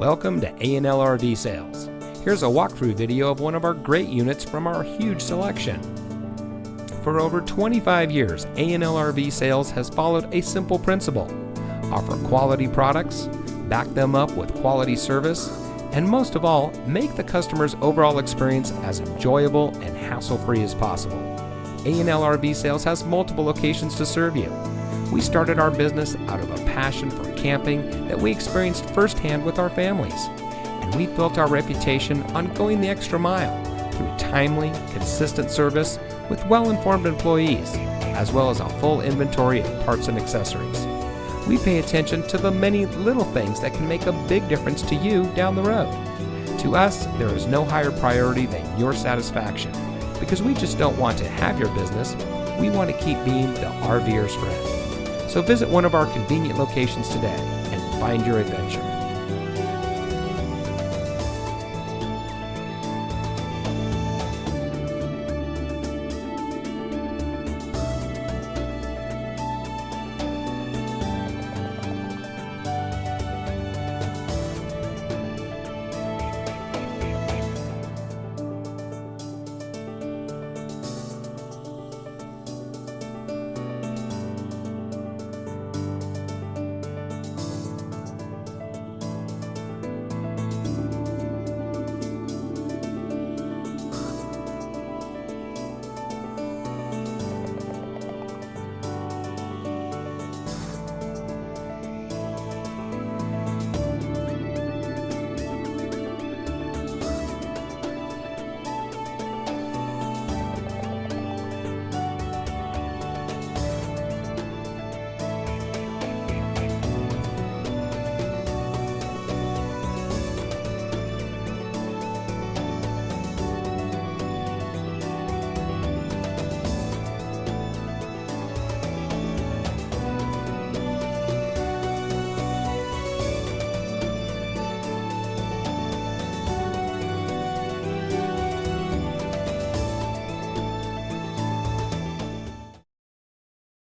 Welcome to A&L RV Sales. Here's a walkthrough video of one of our great units from our huge selection. For over 25 years, A&L RV Sales has followed a simple principle: offer quality products, back them up with quality service, and most of all, make the customer's overall experience as enjoyable and hassle-free as possible. A&L RV Sales has multiple locations to serve you. We started our business out of a passion for camping that we experienced firsthand with our families, and we built our reputation on going the extra mile through timely, consistent service with well-informed employees, as well as a full inventory of parts and accessories. We pay attention to the many little things that can make a big difference to you down the road. To us, there is no higher priority than your satisfaction, because we just don't want to have your business, we want to keep being the RVer's friend. So visit one of our convenient locations today and find your adventure.